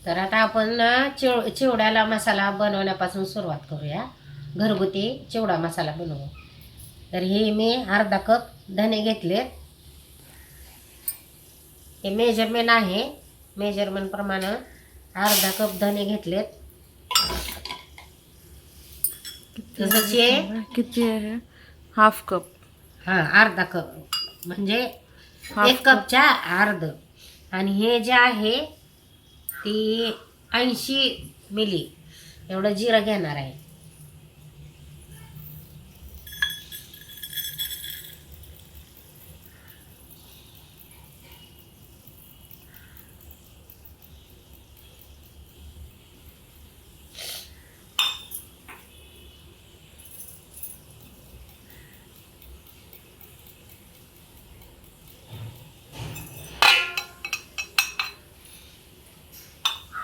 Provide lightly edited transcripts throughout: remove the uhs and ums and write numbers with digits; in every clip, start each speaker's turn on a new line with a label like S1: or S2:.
S1: तर आता आपण चिवड्याला मसाला बनवण्यापासून सुरुवात करूया. घरगुती चिवडा मसाला बनवू. तर हे मी अर्धा कप धने घेतले. हे मेजरमेंट आहे, मेजरमेंट प्रमाणे अर्धा कप धने घेतलेत. तसंच
S2: किती आहे? Half cup.
S1: हां, अर्धा कप म्हणजे 1 कपच्या अर्ध. आणि हे जे आहे ती 80 मिली एवढं जिरं घेणार आहे.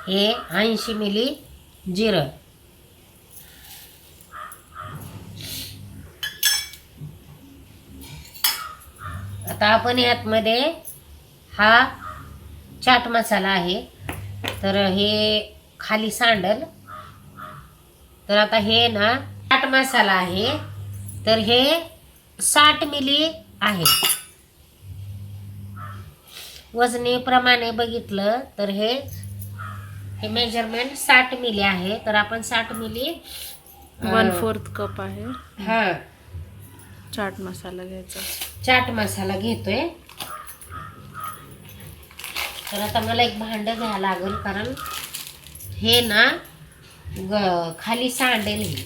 S1: हे 80 मिली जिरं. आता आपण यातमध्ये हा चाट मसाला आहे, तर हे खाली सांडल. तर आता हे ना चाट मसाला आहे, तर हे 60 मिली आहे. वजनीप्रमाणे बघितलं तर हे मेजरमेंट 60 मिली आहे. तर आपण 60 मिली
S2: 1/4 कप आहे.
S1: हां,
S2: चाट मसाला घ्यायचा.
S1: चाट मसाला घेतोय. तर आता मला एक भांड घ्यावं लागेल, कारण हे ना खाली सांडेल. हे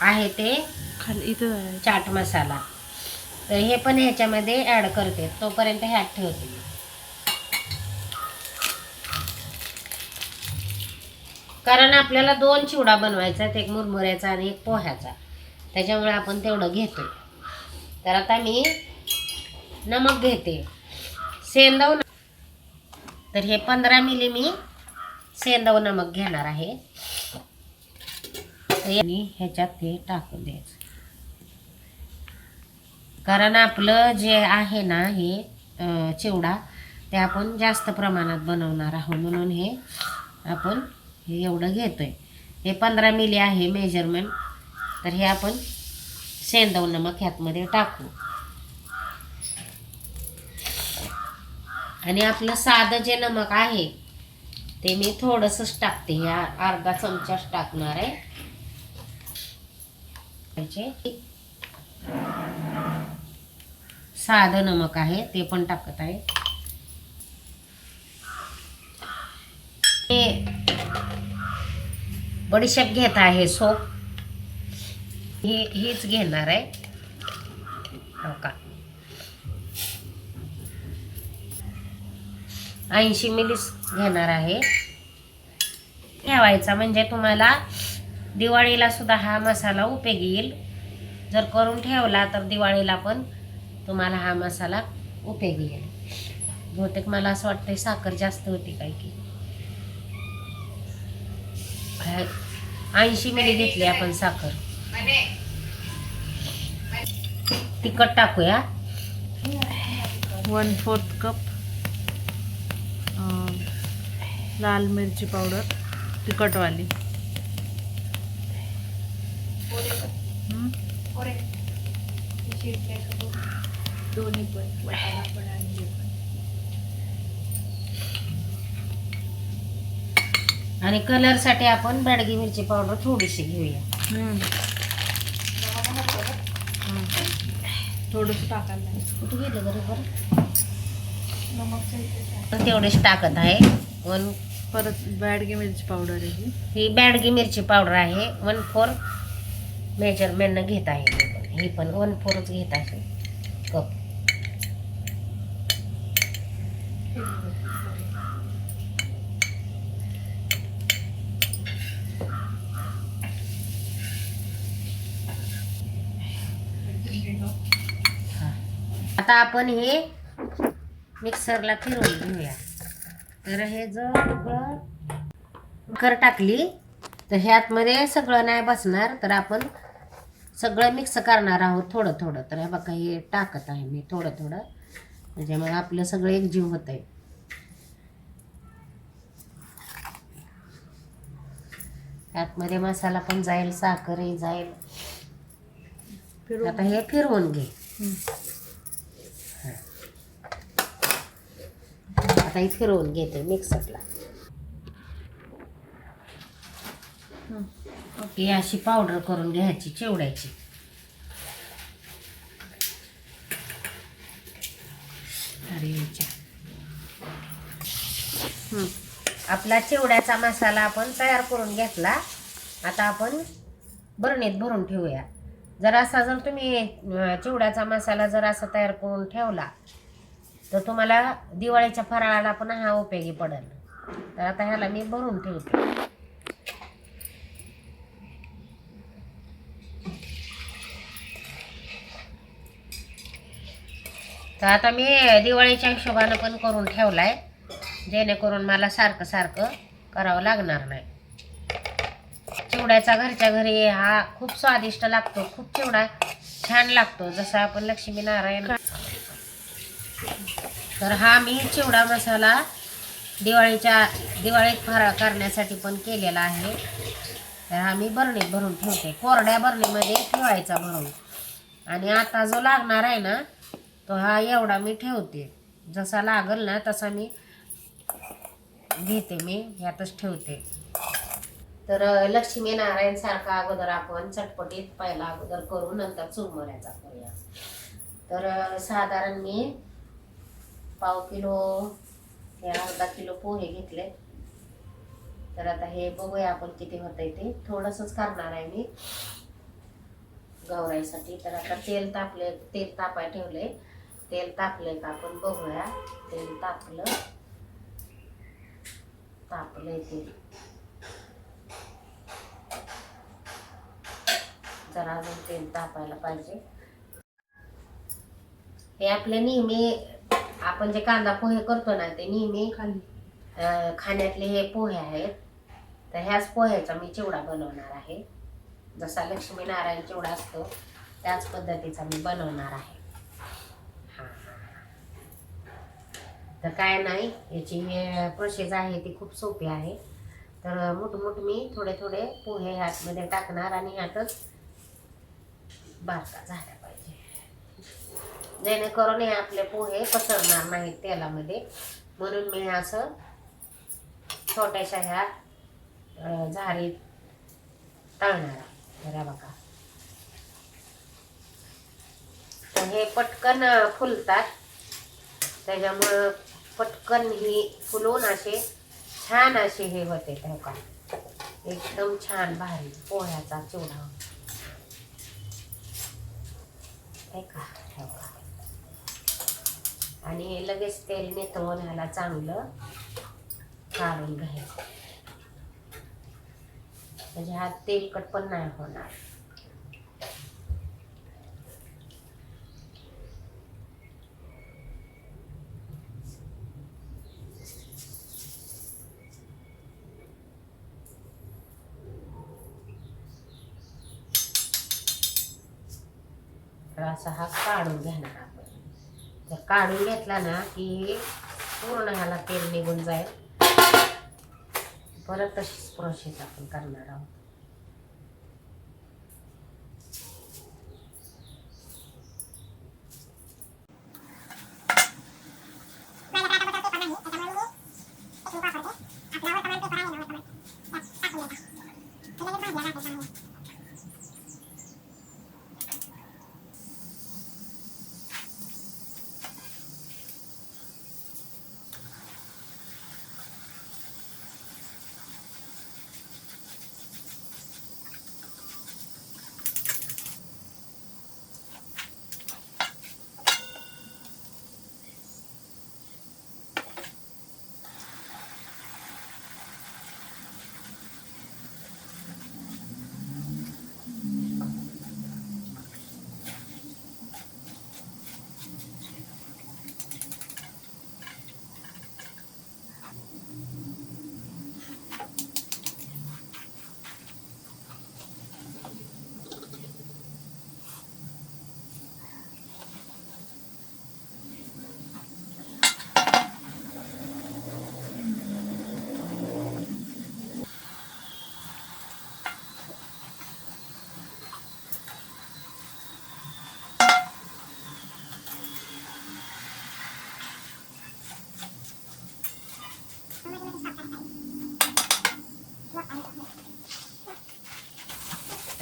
S1: आहे ते
S2: खाली इथं आहे.
S1: चाट मसाला. तर हे पण ह्याच्यामध्ये ॲड करते, तोपर्यंत ह्यात ठेवते. कारण आपल्याला 2 चिवडा बनवायचा, एक मुरमुऱ्याचा आणि एक पोह्याचा, त्याच्यामुळे आपण तेवढं घेतोय. तर आता मी नमक घेते, सेंदव. तर हे 15 मिली मी सेंदव नमक घेणार आहे. आणि ह्याच्यात ते टाकून द्यायचं, कारण आपलं जे आहे ना हे चिवडा ते आपण जास्त प्रमाणात बनवणार आहोत, म्हणून हे आपण हे एवढं घेतोय. हे 15 मिली आहे मेजरमेंट. तर हे आपण सेंदव नमक ह्यातमध्ये टाकू. आणि आपलं साधं जे नमक आहे ते मी थोडंसंच टाकते, या अर्धा चमचाच टाकणार आहे. साधं नमक आहे ते पण टाकत आहे. हे बडीशेप घेत आहे, सोप हीच घेणार आहे. हो का, 80 मिली घेणार आहे. ठेवायचा म्हणजे तुम्हाला दिवाळीला सुद्धा हा मसाला उपयोगी येईल. जर करून ठेवला तर दिवाळीला पण तुम्हाला हा मसाला उपयोगी येईल. बहुतेक मला असं वाटतंय साखर जास्त होती काय की. 80 मिली घेतली आपण साखर. तिखट टाकूया
S2: 1/4 कप. लाल मिरची पावडर तिखटवाली.
S1: आणि कलर साठी आपण बेडगी मिरची पावडर थोडीशी घेऊया.
S2: थोडंसं टाकायला.
S1: कुठे गेलं बरोबर, तेवढेच टाकत आहे.
S2: परत बॅडगी मिरची पावडर आहे.
S1: ही बॅडगी मिरची पावडर आहे. 1/4 मेजरमेंटनं घेत आहे. ही पण 1/4च घेत आहे कप. आता आपण हे मिक्सरला फिरवून घेऊया. तर हे जर साखर टाकली तर ह्यातमध्ये सगळं नाही बसणार, तर आपण सगळं मिक्स करणार आहोत थोडं थोडं. तर हे बघा हे टाकत आहे मी थोडं थोडं, म्हणजे मग आपलं सगळं एकजीव होत आहे. ह्यातमध्ये मसाला पण जाईल, साखरही जाईल. आता हे फिरवून घे. आता हे फिरवून घेते मिक्सरला. ही अशी पावडर करून घ्यायची चिवड्याची. आपला चिवड्याचा मसाला आपण तयार करून घेतला. आता आपण बरणीत भरून ठेवूया. जर तुम्ही चिवड्याचा मसाला जर असा तयार करून ठेवला तर तुम्हाला दिवाळीच्या फराळाला पण हा उपयोगी पडेल. तर आता ह्याला मी भरून ठेवते. तर आता मी दिवाळीच्या हिशोबानं पण करून ठेवलाय, जेणेकरून मला सारखं सारखं करावं लागणार नाही. चिवड्याचा घरच्या घरी हा खूप स्वादिष्ट लागतो. खूप चिवडा छान लागतो, जसा आपण लक्ष्मीनारायण. तर हा मी चिवडा मसाला दिवाळीत फराळ करण्यासाठी पण केलेला आहे. तर हा मी बरणीत भरून ठेवते. कोरड्या बरणीमध्ये ठेवायचा भरून. आणि आता जो लागणार आहे ना तो हा एवढा मी ठेवते. जसा लागल ना तसा मी घेते, मी यातच ठेवते. तर लक्ष्मीनारायण सारखा अगोदर आपण चटपटीत पहिला अगोदर करू, नंतर चुरमुऱ्याचा करूया. तर साधारण मी पाव किलो हे अर्धा किलो पोहे घेतले. तर आता हे बघूया आपण किती होतंय ते. थोडंसंच करणार आहे मी गौराईसाठी. तर आता तेल तापाय ठेवले. तेल तापले का आपण बघूया. तेल तापलंय तेल. जरा अजून तेल तापायला पाहिजे. हे आपले नेहमी आपण जे कांदा पोहे करतो ना ते नेहमी खाण्यातले हे पोहे आहेत. तर ह्याच पोह्याचा मी चिवडा बनवणार आहे. जसा लक्ष्मीनारायण चिवडा असतो त्याच पद्धतीचा मी बनवणार आहे. तर काय नाही, याची प्रोसेस आहे ती खूप सोपी आहे. तर मोठमोठ मी थोडे थोडे पोहे ह्यातमध्ये टाकणार आणि ह्यातच बारका झाला पाहिजे, जेणेकरून हे आपले पोहे पसरणार नाहीत तेलामध्ये. म्हणून मी असं छोट्याशा ह्या झारीत तळणार आहे. जरा बघा, तर हे पटकन फुलतात, त्याच्यामुळं पटकन ही फुलून असे छान असे हे होते. का एकदम छान भारी पोह्याचा चिवडा का. आणि हे लगेच तेल निथळून ह्याला चांगलं काढून घ्यायचं, म्हणजे हा तेलकट पण नाही होणार. तर असा हा काढून घेणार आपण. तर काढून घेतला ना की पूर्ण ह्याला तेल निघून जाईल. परत तशीच प्रोसेस आपण करणार आहोत.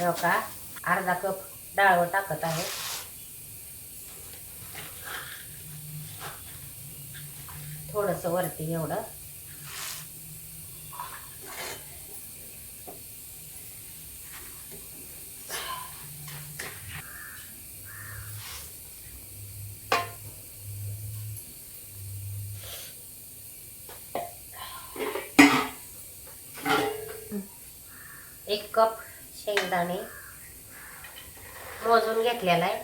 S1: हो का, अर्धा कप डाळ टाकत आहे. थोडस वरती एवढं. एक कप शेंगदाणे मोजून घेतलेला आहे.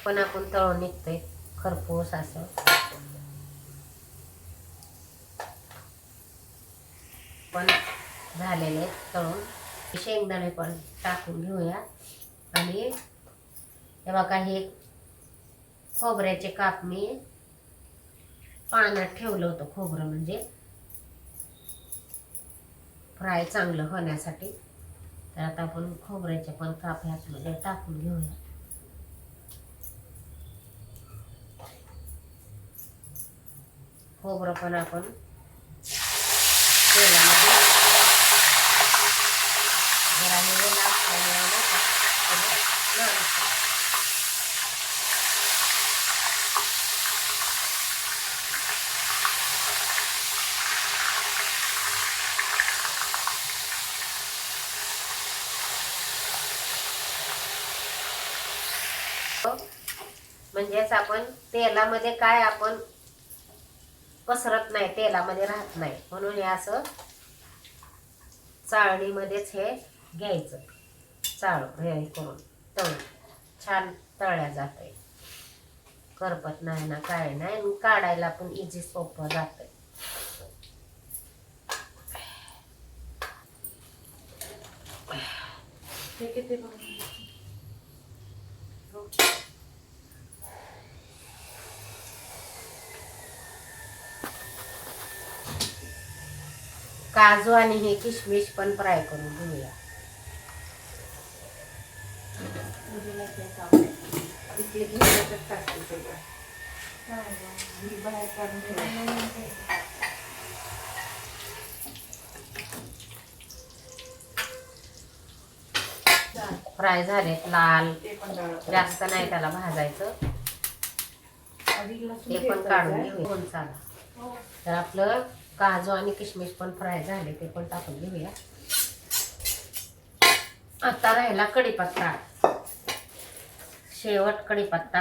S1: पण आपण तळून निघतोय खरपूस असं. पण झालेले तळून. शेंगदाणे पण टाकून घेऊया. आणि हे बघा, हे खोबऱ्याचे काप मी पाण्यात ठेवलं होतं. खोबरं म्हणजे फ्राय चांगलं होण्यासाठी. तर आता आपण खोबऱ्याचे पण काप ह्यातमध्ये टाकून घेऊया. खोबरं पण आपण तेलामध्ये जरा हे लागल्यामुळे म्हणजेच आपण तेलामध्ये काय आपण पसरत नाही, तेलामध्ये राहत नाही, म्हणून हे असं चाळणीमध्येच हे घ्यायचं. चाळून हे करून तळून छान तळल्या जाते. करपत नाही ना, काय नाही. आणि काढायला पण इझी, सोपं जातंय. काजू आणि हे किशमिश पण फ्राय करून घेऊया. फ्राय झालेत लाल, जास्त नाही त्याला भाजायचं. ते पण काढून घेऊन चाला. तर आपलं काजू आणि किशमिश पण फ्राय झाले, ते पण टाकून घेऊया. आता राहिला कढीपत्ता. शेवट कढीपत्ता.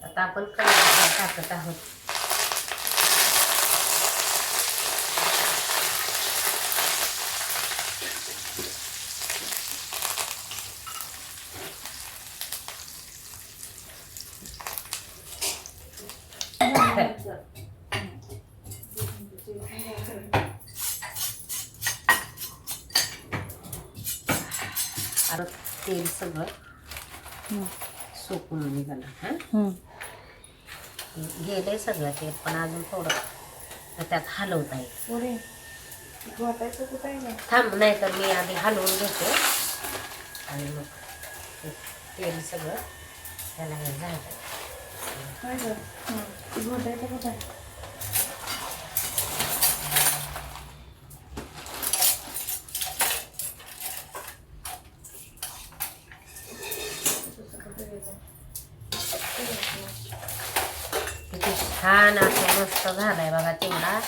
S1: आता आपण कढीपत्ता टाकत आहोत. आता तेल सगळं सुकून निघालं. हा, गेलंय सगळं तेल, पण अजून थोडं त्यात हलवता येईल. थांब, नाही तर मी आधी हलवून घेते आणि मग तेल सगळं त्याला हे झालं. किती छान असं मस्त झालंय बघा चिवडा.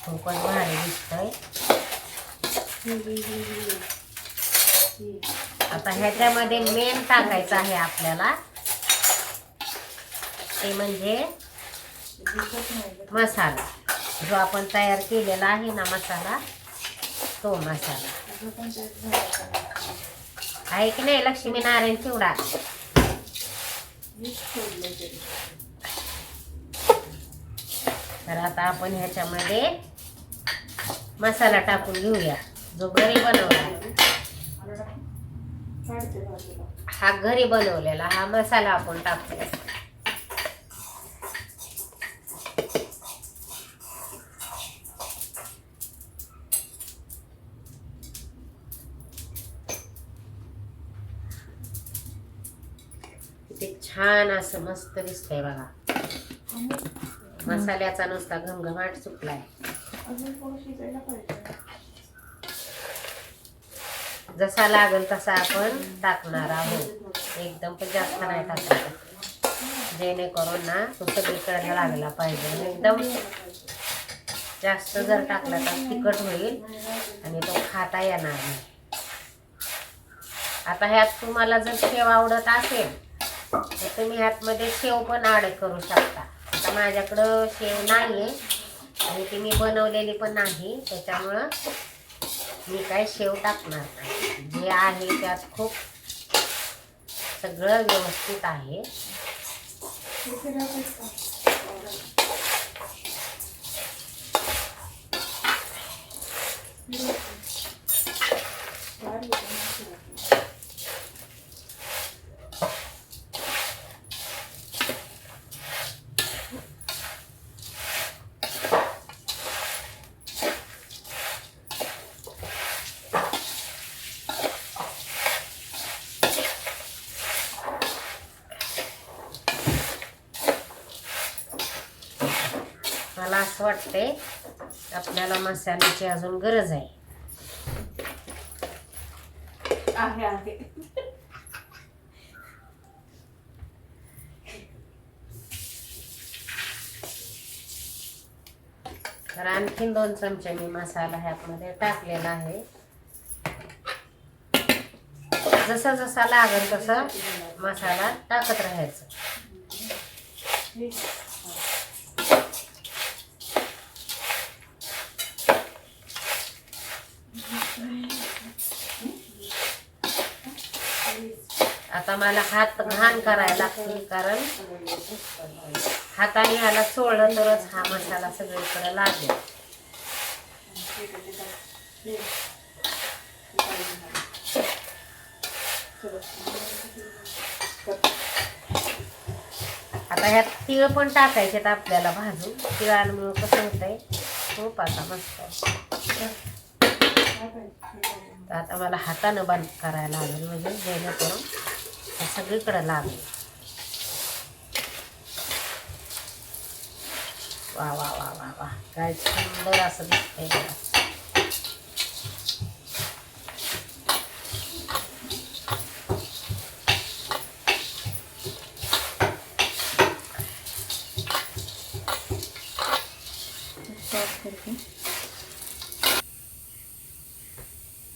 S1: खूपच भारी दिसतंय. आता ह्याच्यामध्ये मेन टाकायचं आहे आपल्याला, ते म्हणजे मसाला. जो आपण तयार केलेला आहे ना मसाला, तो मसाला आहे की नाही लक्ष्मीनारायण चिवडा. तर आता आपण ह्याच्यामध्ये मसाला टाकून घेऊया, जो घरी बनवला. हा घरी बनवलेला हा मसाला आपण टाकतो. किती छान असं मस्त दिसतंय बघा. मसाल्याचा नुसता घमघमाट सुटलाय. जसा लागल तसा आपण टाकणार आहोत. एकदम पण जास्त नाही टाकायचं, जेणेकरून ना तो सगळीकडे लागला पाहिजे. एकदम जास्त जर टाकला तर तिखट होईल आणि तो खाता येणार नाही. आता ह्यात तुम्हाला जर शेव आवडत असेल तर तुम्ही ह्यातमध्ये शेव पण ॲड करू शकता. आता माझ्याकडं शेव नाही आहे आणि ती मी बनवलेली पण नाही, त्याच्यामुळं मी काय शेव टाकणार नाही. जे आहे त्यात खूप सगळं व्यवस्थित आहे. मला असं वाटतंय आपल्याला मसाल्याची अजून गरज आहे. तर आणखीन 2 चमचे मी मसाला ह्यामध्ये टाकलेला आहे. जसा जसा लागेल तसा मसाला टाकत राहायचा. आता मला हात घाण करायला लागतील, कारण हाताने ह्याला चोळलं तरच हा मसाला सगळीकडे लागेल. आता ह्यात तीळ पण टाकायचे आपल्याला भाजून. तिळांमुळे कसं होतंय खूप आता मस्त. तर आता मला हातानं बंद करायला लागेल, म्हणजे जेणेकरून सगळीकडे लागेल. वा वा वा वा वा, काय सुंदर असं दिसतंय बघा.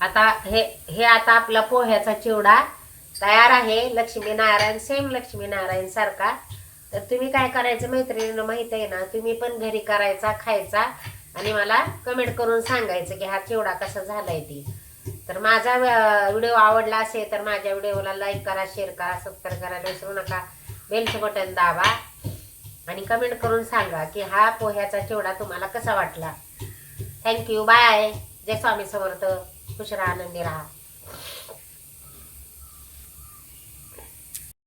S1: आता हे आता आपला पोह्याचा चिवडा तयार आहे. लक्ष्मीनारायण, सेम लक्ष्मीनारायण सारखा. तर तुम्ही काय करायचं मैत्रिणींना माहित आहे ना, तुम्ही पण घरी करायचा, खायचा आणि मला कमेंट करून सांगायचं की हा चिवडा कसा झालाय ती. तर माझा व्हिडिओ आवडला असेल तर माझ्या व्हिडिओला लाईक करा, शेअर करा, सबस्क्राईब करायला विसरू नका. बेलचं बटन दाबा आणि कमेंट करून सांगा की हा पोह्याचा चिवडा तुम्हाला कसा वाटला. Thank you, bye. जय स्वामी समर्थ. खुश राहा, आनंदी राहा.